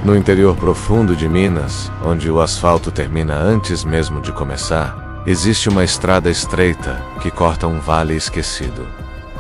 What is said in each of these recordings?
No interior profundo de Minas, onde o asfalto termina antes mesmo de começar, existe uma estrada estreita que corta um vale esquecido.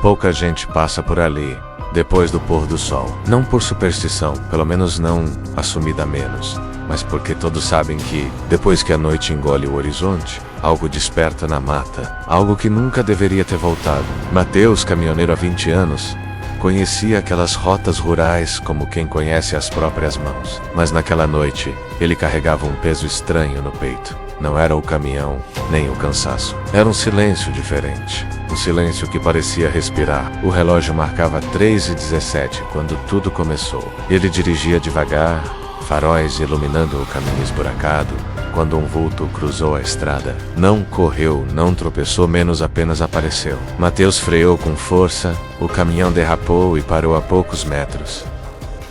Pouca gente passa por ali depois do pôr do sol. Não por superstição, pelo menos não assumida menos, mas porque todos sabem que, depois que a noite engole o horizonte, algo desperta na mata, algo que nunca deveria ter voltado. Mateus, caminhoneiro há 20 anos, conhecia aquelas rotas rurais como quem conhece as próprias mãos. Mas naquela noite, ele carregava um peso estranho no peito. Não era o caminhão, nem o cansaço. Era um silêncio diferente. Um silêncio que parecia respirar. O relógio marcava 3h17 quando tudo começou. Ele dirigia devagar, faróis iluminando o caminho esburacado, quando um vulto cruzou a estrada. Não correu, não tropeçou, menos apenas apareceu. Mateus freou com força, o caminhão derrapou e parou a poucos metros.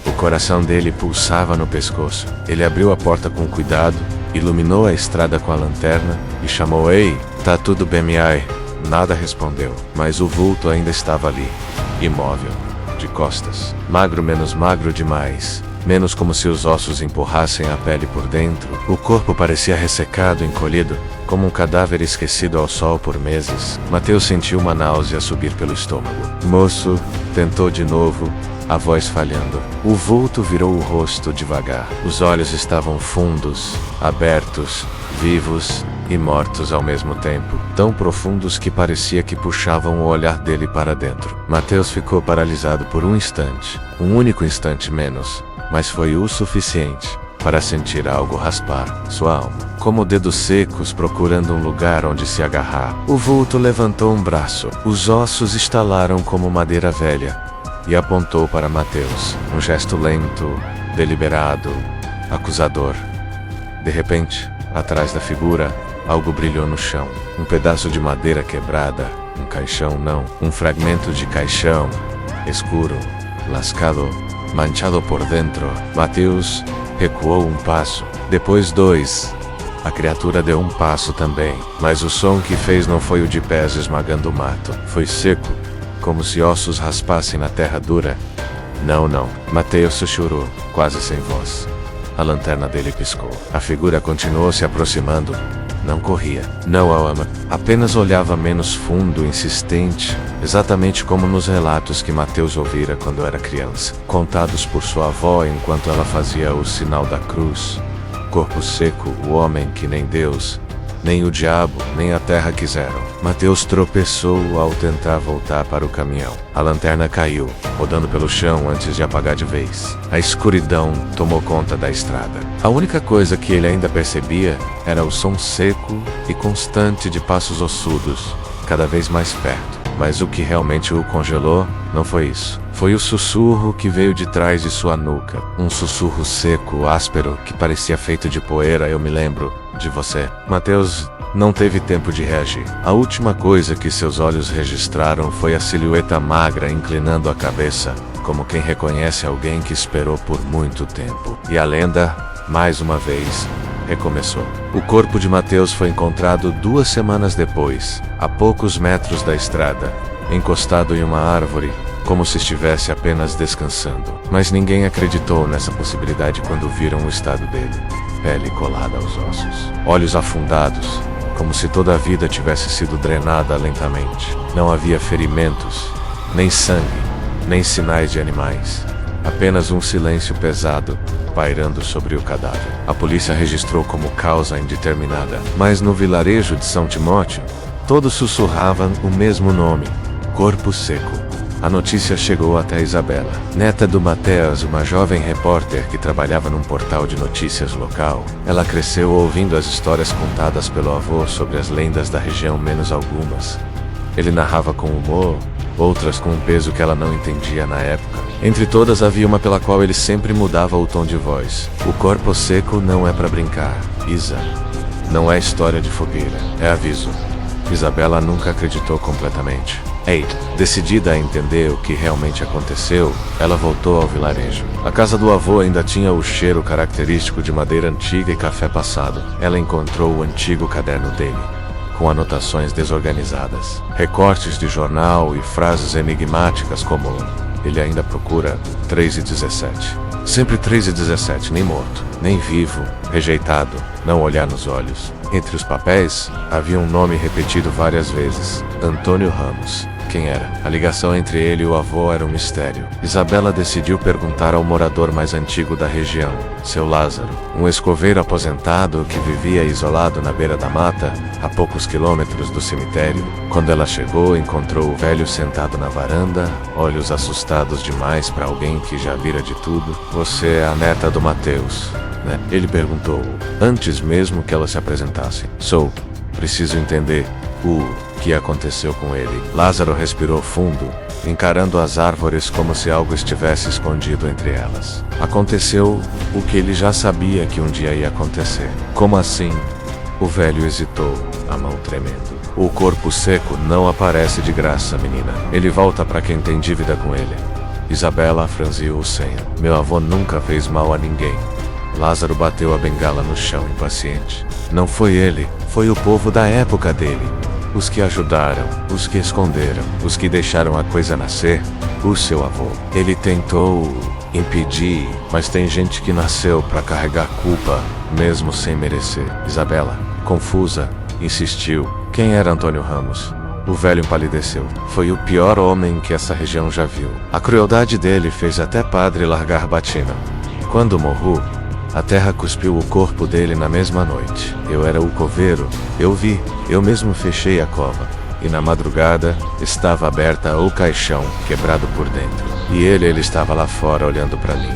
O coração dele pulsava no pescoço. Ele abriu a porta com cuidado, iluminou a estrada com a lanterna e chamou: "Ei, tá tudo bem, miai?" Nada respondeu, mas o vulto ainda estava ali, imóvel, de costas. Magro, menos magro demais. Menos como se os ossos empurrassem a pele por dentro. O corpo parecia ressecado, encolhido, como um cadáver esquecido ao sol por meses. Mateus sentiu uma náusea subir pelo estômago. "Moço", tentou de novo, a voz falhando. O vulto virou o rosto devagar. Os olhos estavam fundos, abertos, vivos e mortos ao mesmo tempo. Tão profundos que parecia que puxavam o olhar dele para dentro. Mateus ficou paralisado por um instante. Um único instante menos. Mas foi o suficiente para sentir algo raspar sua alma, como dedos secos procurando um lugar onde se agarrar. O vulto levantou um braço. Os ossos estalaram como madeira velha e apontou para Mateus. Um gesto lento, deliberado, acusador. De repente, atrás da figura, algo brilhou no chão. Um pedaço de madeira quebrada. Um caixão, não. Um fragmento de caixão. Escuro, lascado, manchado por dentro. Mateus recuou um passo, depois 2. A criatura deu um passo também, mas o som que fez não foi o de pés esmagando o mato. Foi seco, como se ossos raspassem na terra dura. Não. Mateus sussurrou, quase sem voz. A lanterna dele piscou. A figura continuou se aproximando. Não corria, não a ama, apenas olhava menos fundo, insistente, exatamente como nos relatos que Mateus ouvira quando era criança, contados por sua avó enquanto ela fazia o sinal da cruz. Corpo seco, o homem que nem Deus, nem o diabo, nem a terra quiseram. Mateus tropeçou ao tentar voltar para o caminhão. A lanterna caiu, rodando pelo chão antes de apagar de vez. A escuridão tomou conta da estrada. A única coisa que ele ainda percebia era o som seco e constante de passos ossudos, cada vez mais perto. Mas o que realmente o congelou não foi isso. Foi o sussurro que veio de trás de sua nuca. Um sussurro seco, áspero, que parecia feito de poeira. "Eu me lembro de você." Mateus não teve tempo de reagir. A última coisa que seus olhos registraram foi a silhueta magra inclinando a cabeça, como quem reconhece alguém que esperou por muito tempo. E a lenda, mais uma vez, recomeçou. O corpo de Mateus foi encontrado 2 semanas depois, a poucos metros da estrada, encostado em uma árvore, como se estivesse apenas descansando. Mas ninguém acreditou nessa possibilidade quando viram o estado dele. Pele colada aos ossos, olhos afundados, como se toda a vida tivesse sido drenada lentamente. Não havia ferimentos, nem sangue, nem sinais de animais. Apenas um silêncio pesado pairando sobre o cadáver. A polícia registrou como causa indeterminada, mas no vilarejo de São Timóteo, todos sussurravam o mesmo nome: corpo seco. A notícia chegou até Isabela, neta do Mateus, uma jovem repórter que trabalhava num portal de notícias local. Ela cresceu ouvindo as histórias contadas pelo avô sobre as lendas da região, menos algumas. Ele narrava com humor, outras com um peso que ela não entendia na época. Entre todas havia uma pela qual ele sempre mudava o tom de voz. O corpo seco não é pra brincar, Isa. Não é história de fogueira, é aviso. Isabela nunca acreditou completamente. Ei, decidida a entender o que realmente aconteceu, ela voltou ao vilarejo. A casa do avô ainda tinha o cheiro característico de madeira antiga e café passado. Ela encontrou o antigo caderno dele, com anotações desorganizadas, recortes de jornal e frases enigmáticas como Ele ainda procura 3 e 17. Sempre 3 e 17, nem morto, nem vivo, rejeitado, não olhar nos olhos. Entre os papéis, havia um nome repetido várias vezes: Antônio Ramos. Quem era? A ligação entre ele e o avô era um mistério. Isabela decidiu perguntar ao morador mais antigo da região, seu Lázaro, um escoveiro aposentado que vivia isolado na beira da mata, a poucos quilômetros do cemitério. Quando ela chegou, encontrou o velho sentado na varanda, olhos assustados demais para alguém que já vira de tudo. Você é a neta do Mateus, né? Ele perguntou, antes mesmo que ela se apresentasse. Sou. Preciso entender o que aconteceu com ele. Lázaro respirou fundo, encarando as árvores como se algo estivesse escondido entre elas. Aconteceu o que ele já sabia que um dia ia acontecer. Como assim? O velho hesitou, a mão tremendo. O corpo seco não aparece de graça, menina. Ele volta para quem tem dívida com ele. Isabela franziu o senho. Meu avô nunca fez mal a ninguém. Lázaro bateu a bengala no chão, impaciente. Não foi ele, foi o povo da época dele. Os que ajudaram, os que esconderam, os que deixaram a coisa nascer. O seu avô. Ele tentou impedir, mas tem gente que nasceu para carregar culpa, mesmo sem merecer. Isabela, confusa, insistiu. Quem era Antônio Ramos? O velho empalideceu. Foi o pior homem que essa região já viu. A crueldade dele fez até padre largar batina. Quando morreu, a terra cuspiu o corpo dele na mesma noite. Eu era o coveiro. Eu vi. Eu mesmo fechei a cova. E na madrugada, estava aberta o caixão, quebrado por dentro. E ele estava lá fora olhando para mim.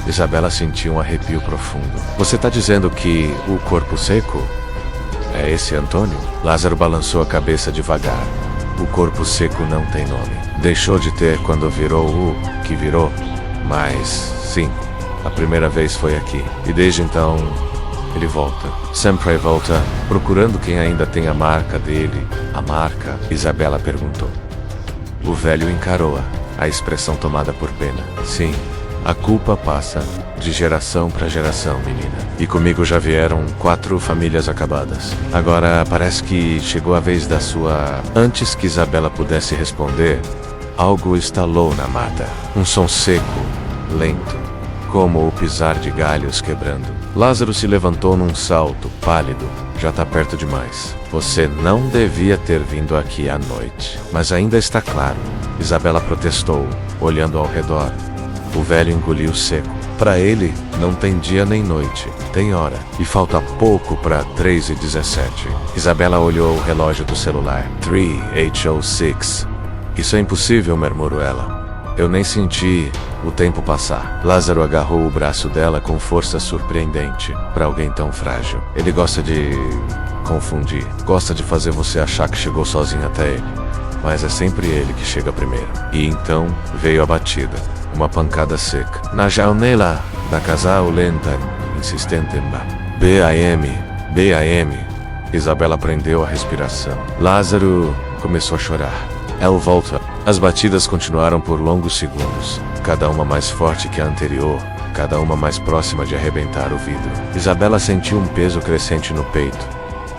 Isabela sentiu um arrepio profundo. Você tá dizendo que o corpo seco é esse Antônio? Lázaro balançou a cabeça devagar. O corpo seco não tem nome. Deixou de ter quando virou o que virou. Mas, sim. A primeira vez foi aqui, e desde então, ele volta. Sempre volta, procurando quem ainda tem a marca dele. A marca? Isabela perguntou. O velho encarou-a, a expressão tomada por pena. Sim, a culpa passa de geração para geração, menina. E comigo já vieram 4 famílias acabadas. Agora parece que chegou a vez da sua... Antes que Isabela pudesse responder, algo estalou na mata. Um som seco, lento, como o pisar de galhos quebrando. Lázaro se levantou num salto, pálido. Já tá perto demais. Você não devia ter vindo aqui à noite. Mas ainda está claro. Isabela protestou, olhando ao redor. O velho engoliu seco. Para ele, não tem dia nem noite. Tem hora. E falta pouco para 3 e 17. Isabela olhou o relógio do celular. 3:06. Isso é impossível, murmurou ela. Eu nem senti o tempo passar. Lázaro agarrou o braço dela com força surpreendente. Para alguém tão frágil. Ele gosta de confundir. Gosta de fazer você achar que chegou sozinho até ele. Mas é sempre ele que chega primeiro. E então veio a batida. Uma pancada seca. Na janela da casa lenta, insistente. B.A.M. Isabela prendeu a respiração. Lázaro começou a chorar. Ela volta. As batidas continuaram por longos segundos, cada uma mais forte que a anterior, cada uma mais próxima de arrebentar o vidro. Isabela sentiu um peso crescente no peito,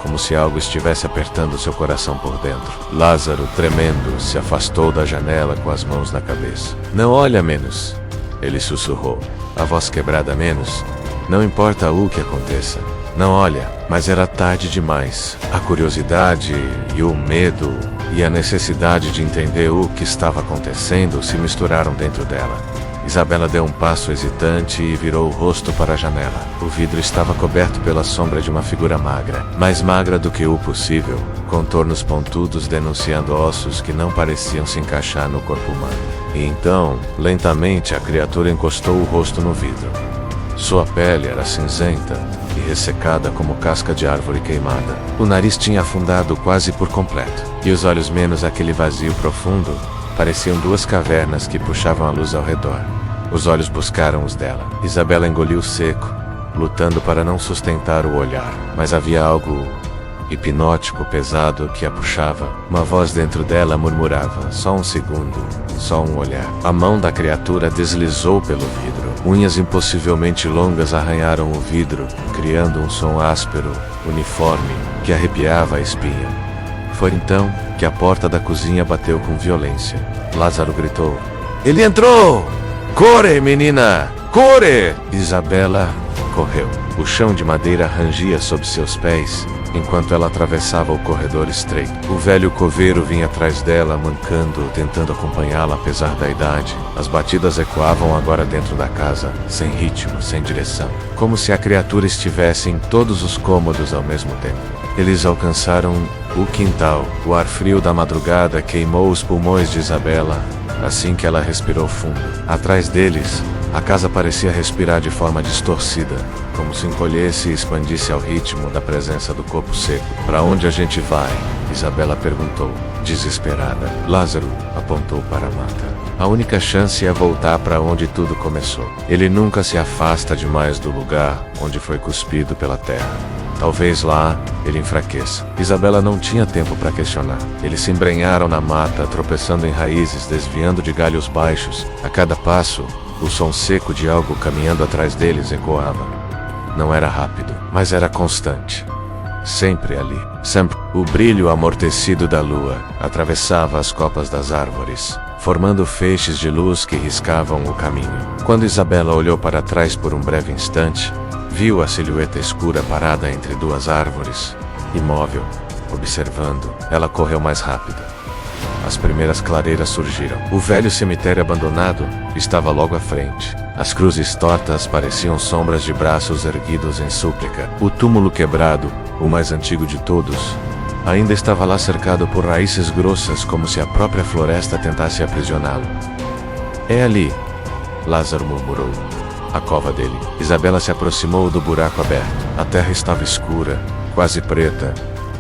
como se algo estivesse apertando seu coração por dentro. Lázaro, tremendo, se afastou da janela com as mãos na cabeça. Não olha menos, ele sussurrou, a voz quebrada menos. Não importa o que aconteça. Não olha, mas era tarde demais. A curiosidade e o medo e a necessidade de entender o que estava acontecendo se misturaram dentro dela. Isabela deu um passo hesitante e virou o rosto para a janela. O vidro estava coberto pela sombra de uma figura magra, mais magra do que o possível, contornos pontudos denunciando ossos que não pareciam se encaixar no corpo humano. E então, lentamente, a criatura encostou o rosto no vidro. Sua pele era cinzenta e ressecada como casca de árvore queimada. O nariz tinha afundado quase por completo, e os olhos, menos aquele vazio profundo, pareciam 2 cavernas que puxavam a luz ao redor. Os olhos buscaram os dela. Isabela engoliu seco, lutando para não sustentar o olhar, mas havia algo hipnótico pesado que a puxava. Uma voz dentro dela murmurava, só um segundo, só um olhar. A mão da criatura deslizou pelo vidro. Unhas impossivelmente longas arranharam o vidro, criando um som áspero, uniforme, que arrepiava a espinha. Foi então que a porta da cozinha bateu com violência. Lázaro gritou. Ele entrou! Corre, menina! Corre! Isabela correu. O chão de madeira rangia sob seus pés, enquanto ela atravessava o corredor estreito. O velho coveiro vinha atrás dela, mancando, tentando acompanhá-la apesar da idade. As batidas ecoavam agora dentro da casa, sem ritmo, sem direção, como se a criatura estivesse em todos os cômodos ao mesmo tempo. Eles alcançaram o quintal. O ar frio da madrugada queimou os pulmões de Isabela assim que ela respirou fundo. Atrás deles, a casa parecia respirar de forma distorcida, como se encolhesse e expandisse ao ritmo da presença do corpo seco. "Para onde a gente vai?" Isabela perguntou, desesperada. Lázaro apontou para a mata. "A única chance é voltar para onde tudo começou. Ele nunca se afasta demais do lugar onde foi cuspido pela terra. Talvez lá ele enfraqueça." Isabela não tinha tempo para questionar. Eles se embrenharam na mata, tropeçando em raízes, desviando de galhos baixos. A cada passo, o som seco de algo caminhando atrás deles ecoava. Não era rápido, mas era constante. Sempre ali. Sempre. O brilho amortecido da lua atravessava as copas das árvores, formando feixes de luz que riscavam o caminho. Quando Isabela olhou para trás por um breve instante, viu a silhueta escura parada entre duas árvores, imóvel, observando. Ela correu mais rápido. As primeiras clareiras surgiram. O velho cemitério abandonado estava logo à frente. As cruzes tortas pareciam sombras de braços erguidos em súplica. O túmulo quebrado, o mais antigo de todos, ainda estava lá cercado por raízes grossas, como se a própria floresta tentasse aprisioná-lo. "É ali", Lázaro murmurou. A cova dele. Isabela se aproximou do buraco aberto. A terra estava escura, quase preta,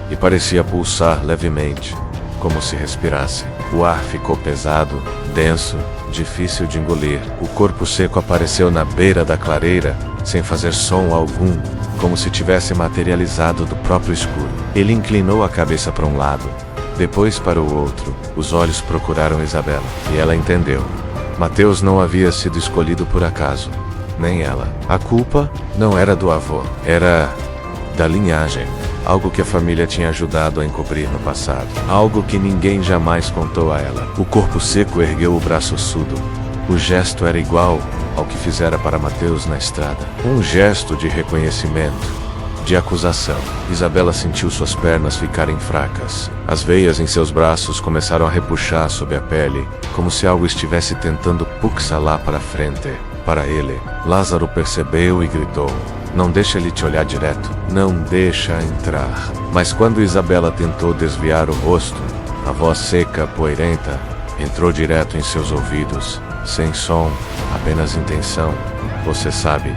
e parecia pulsar levemente, como se respirasse. O ar ficou pesado, denso, difícil de engolir. O corpo seco apareceu na beira da clareira, sem fazer som algum, como se tivesse materializado do próprio escuro. Ele inclinou a cabeça para um lado, depois para o outro. Os olhos procuraram Isabela, e ela entendeu. Mateus não havia sido escolhido por acaso. Nem ela. A culpa não era do avô, era da linhagem. Algo que a família tinha ajudado a encobrir no passado. Algo que ninguém jamais contou a ela. O corpo seco ergueu o braço ossudo. O gesto era igual ao que fizera para Mateus na estrada. Um gesto de reconhecimento, de acusação. Isabela sentiu suas pernas ficarem fracas. As veias em seus braços começaram a repuxar sob a pele, como se algo estivesse tentando puxá-la para frente. Para ele, Lázaro percebeu e gritou: "Não deixa ele te olhar direto. Não deixa entrar." Mas quando Isabela tentou desviar o rosto, a voz seca, poeirenta, entrou direto em seus ouvidos, sem som, apenas intenção. "Você sabe,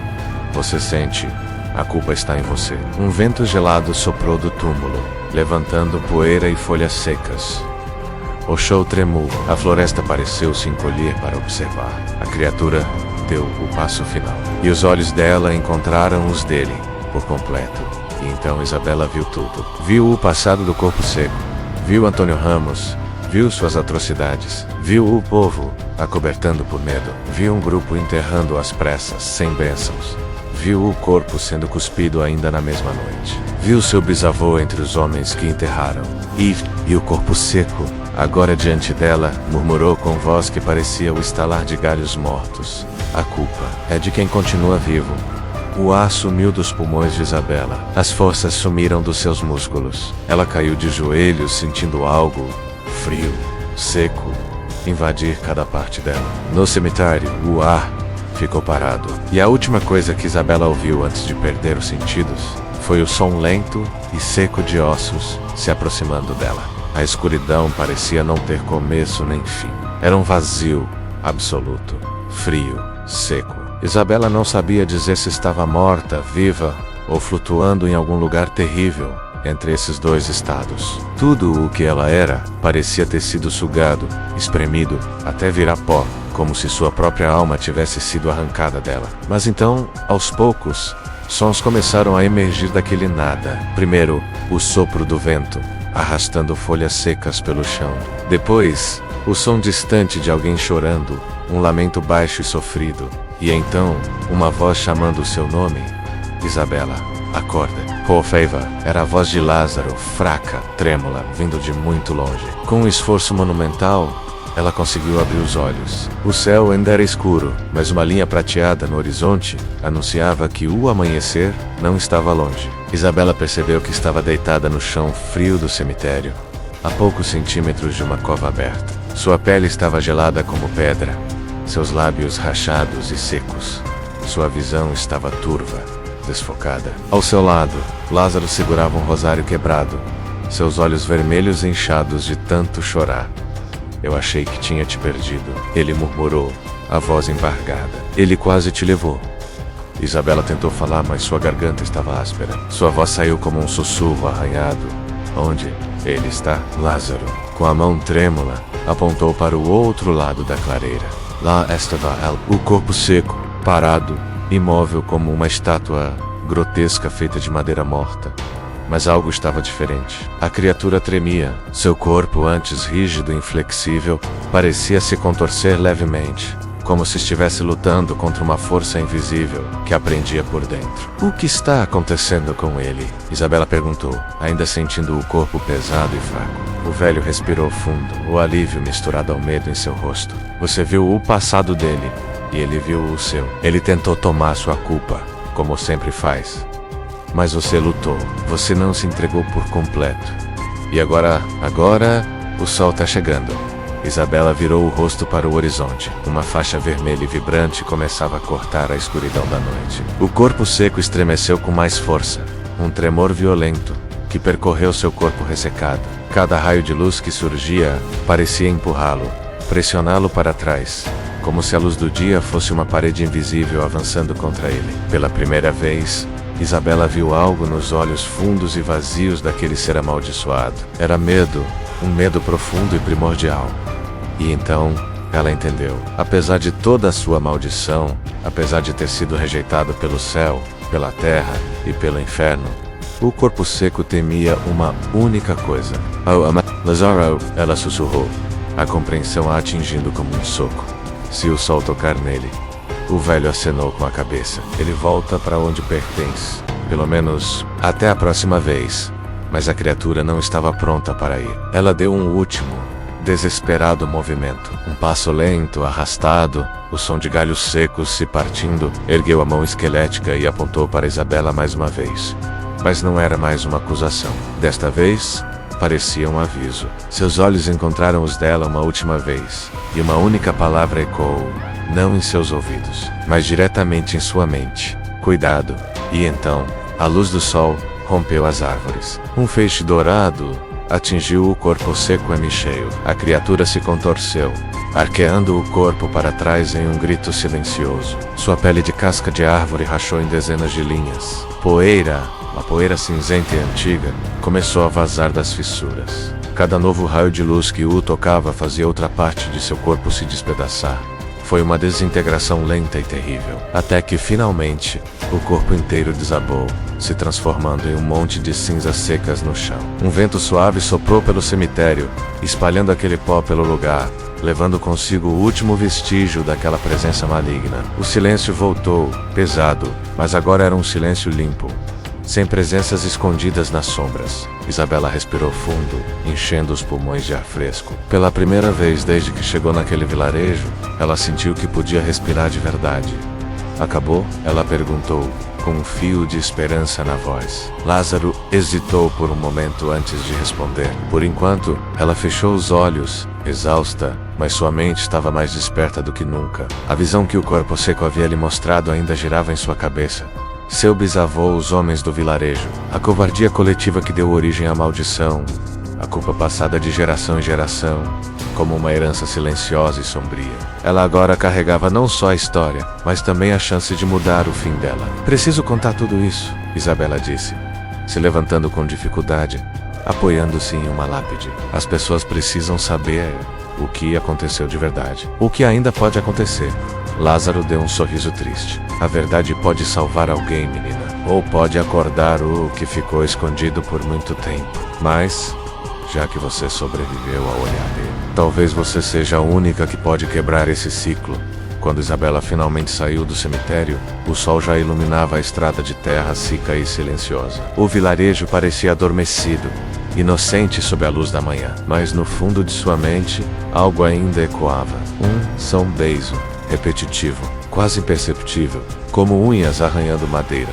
você sente, a culpa está em você." Um vento gelado soprou do túmulo, levantando poeira e folhas secas. O chão tremeu, a floresta pareceu se encolher para observar. A criatura deu o passo final, e os olhos dela encontraram os dele, por completo. E então Isabela viu tudo. Viu o passado do corpo seco, viu Antônio Ramos, viu suas atrocidades, viu o povo acobertando por medo, viu um grupo enterrando às pressas, sem bênçãos, viu o corpo sendo cuspido ainda na mesma noite, viu seu bisavô entre os homens que enterraram, e o corpo seco, agora diante dela, murmurou com voz que parecia o estalar de galhos mortos: "A culpa é de quem continua vivo." O ar sumiu dos pulmões de Isabela. As forças sumiram dos seus músculos. Ela caiu de joelhos, sentindo algo frio, seco, invadir cada parte dela. No cemitério, o ar ficou parado. E a última coisa que Isabela ouviu antes de perder os sentidos foi o som lento e seco de ossos se aproximando dela. A escuridão parecia não ter começo nem fim. Era um vazio absoluto, frio, seco. Isabela não sabia dizer se estava morta, viva ou flutuando em algum lugar terrível entre esses dois estados. Tudo o que ela era parecia ter sido sugado, espremido, até virar pó, como se sua própria alma tivesse sido arrancada dela. Mas então, aos poucos, sons começaram a emergir daquele nada. Primeiro, o sopro do vento, arrastando folhas secas pelo chão. Depois, o som distante de alguém chorando, um lamento baixo e sofrido. E então, uma voz chamando o seu nome: "Isabela, acorda." Feiva era a voz de Lázaro, fraca, trêmula, vindo de muito longe. Com um esforço monumental, ela conseguiu abrir os olhos. O céu ainda era escuro, mas uma linha prateada no horizonte anunciava que o amanhecer não estava longe. Isabela percebeu que estava deitada no chão frio do cemitério, a poucos centímetros de uma cova aberta. Sua pele estava gelada como pedra, seus lábios rachados e secos. Sua visão estava turva, desfocada. Ao seu lado, Lázaro segurava um rosário quebrado, seus olhos vermelhos e inchados de tanto chorar. Eu achei que tinha te perdido, ele murmurou, a voz embargada. Ele quase te levou. Isabela tentou falar, mas sua garganta estava áspera. Sua voz saiu como um sussurro arranhado. Onde ele está? Lázaro, com a mão trêmula, apontou para o outro lado da clareira. Lá estava ela, o corpo seco, parado, imóvel como uma estátua grotesca feita de madeira morta. Mas algo estava diferente. A criatura tremia. Seu corpo, antes rígido e inflexível, parecia se contorcer levemente, como se estivesse lutando contra uma força invisível que a prendia por dentro. O que está acontecendo com ele? Isabela perguntou, ainda sentindo o corpo pesado e fraco. O velho respirou fundo, o alívio misturado ao medo em seu rosto. Você viu o passado dele, e ele viu o seu. Ele tentou tomar sua culpa, como sempre faz. Mas você lutou, você não se entregou por completo. E agora, o sol está chegando. Isabela virou o rosto para o horizonte. Uma faixa vermelha e vibrante começava a cortar a escuridão da noite. O corpo seco estremeceu com mais força. Um tremor violento, que percorreu seu corpo ressecado. Cada raio de luz que surgia parecia empurrá-lo, pressioná-lo para trás, como se a luz do dia fosse uma parede invisível avançando contra ele. Pela primeira vez, Isabela viu algo nos olhos fundos e vazios daquele ser amaldiçoado. Era medo, um medo profundo e primordial. E então, ela entendeu. Apesar de toda a sua maldição, apesar de ter sido rejeitado pelo céu, pela terra e pelo inferno, o corpo seco temia uma única coisa. Lázaro, ela sussurrou, a compreensão a atingindo como um soco. Se o sol tocar nele... O velho acenou com a cabeça. Ele volta para onde pertence. Pelo menos, até a próxima vez. Mas a criatura não estava pronta para ir. Ela deu um último, desesperado movimento. Um passo lento, arrastado, o som de galhos secos se partindo. Ergueu a mão esquelética e apontou para Isabela mais uma vez. Mas não era mais uma acusação. Desta vez, parecia um aviso. Seus olhos encontraram os dela uma última vez. E uma única palavra ecoou. Não em seus ouvidos, mas diretamente em sua mente. Cuidado. E então, a luz do sol rompeu as árvores. Um feixe dourado atingiu o corpo seco e cheio. A criatura se contorceu, arqueando o corpo para trás em um grito silencioso. Sua pele de casca de árvore rachou em dezenas de linhas. Uma poeira cinzenta e antiga, começou a vazar das fissuras. Cada novo raio de luz que o tocava fazia outra parte de seu corpo se despedaçar. Foi uma desintegração lenta e terrível, até que, finalmente, o corpo inteiro desabou, se transformando em um monte de cinzas secas no chão. Um vento suave soprou pelo cemitério, espalhando aquele pó pelo lugar, levando consigo o último vestígio daquela presença maligna. O silêncio voltou, pesado, mas agora era um silêncio limpo, sem presenças escondidas nas sombras. Isabela respirou fundo, enchendo os pulmões de ar fresco. Pela primeira vez desde que chegou naquele vilarejo, ela sentiu que podia respirar de verdade. Acabou? Ela perguntou, com um fio de esperança na voz. Lázaro hesitou por um momento antes de responder. Por enquanto, ela fechou os olhos, exausta, mas sua mente estava mais desperta do que nunca. A visão que o corpo seco havia lhe mostrado ainda girava em sua cabeça. Seu bisavô, os homens do vilarejo, a covardia coletiva que deu origem à maldição, a culpa passada de geração em geração, como uma herança silenciosa e sombria. Ela agora carregava não só a história, mas também a chance de mudar o fim dela. Preciso contar tudo isso, Isabela disse, se levantando com dificuldade, apoiando-se em uma lápide. As pessoas precisam saber o que aconteceu de verdade. O que ainda pode acontecer. Lázaro deu um sorriso triste. A verdade pode salvar alguém, menina. Ou pode acordar o que ficou escondido por muito tempo. Mas, já que você sobreviveu ao olhar dele, talvez você seja a única que pode quebrar esse ciclo. Quando Isabela finalmente saiu do cemitério, o sol já iluminava a estrada de terra seca e silenciosa. O vilarejo parecia adormecido, inocente sob a luz da manhã. Mas no fundo de sua mente, algo ainda ecoava. Um som beijo, repetitivo, quase imperceptível, como unhas arranhando madeira.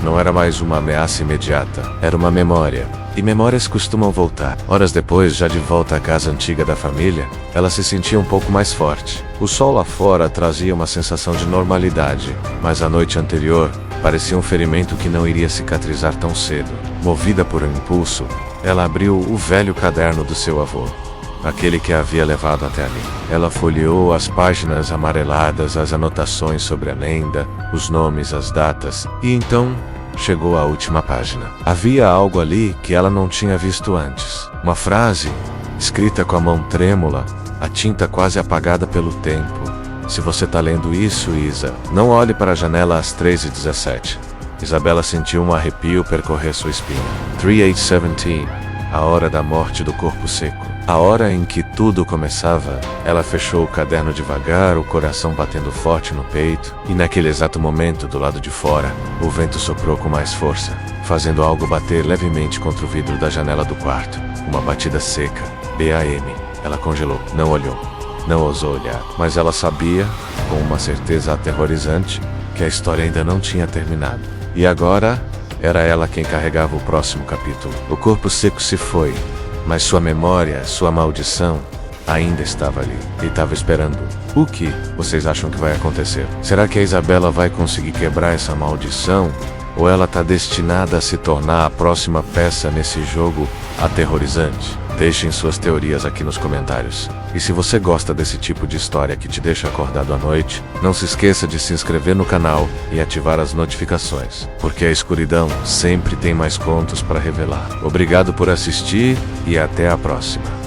Não era mais uma ameaça imediata, era uma memória. E memórias costumam voltar. Horas depois, já de volta à casa antiga da família, ela se sentia um pouco mais forte. O sol lá fora trazia uma sensação de normalidade, mas a noite anterior parecia um ferimento que não iria cicatrizar tão cedo. Movida por um impulso, ela abriu o velho caderno do seu avô, aquele que a havia levado até ali. Ela folheou as páginas amareladas, as anotações sobre a lenda, os nomes, as datas, e então chegou à última página. Havia algo ali que ela não tinha visto antes. Uma frase, escrita com a mão trêmula, a tinta quase apagada pelo tempo. Se você tá lendo isso, Isa, não olhe para a janela às 3h17. Isabela sentiu um arrepio percorrer sua espinha. 3817, a hora da morte do corpo seco. A hora em que tudo começava. Ela fechou o caderno devagar, o coração batendo forte no peito, e naquele exato momento, do lado de fora, o vento soprou com mais força, fazendo algo bater levemente contra o vidro da janela do quarto. Uma batida seca. BAM. Ela congelou, não olhou, não ousou olhar, mas ela sabia, com uma certeza aterrorizante, que a história ainda não tinha terminado. E agora, era ela quem carregava o próximo capítulo. O corpo seco se foi, mas sua memória, sua maldição, ainda estava ali. E estava esperando. O que vocês acham que vai acontecer? Será que a Isabela vai conseguir quebrar essa maldição? Ou ela está destinada a se tornar a próxima peça nesse jogo aterrorizante? Deixem suas teorias aqui nos comentários. E se você gosta desse tipo de história que te deixa acordado à noite, não se esqueça de se inscrever no canal e ativar as notificações, porque a escuridão sempre tem mais contos para revelar. Obrigado por assistir e até a próxima.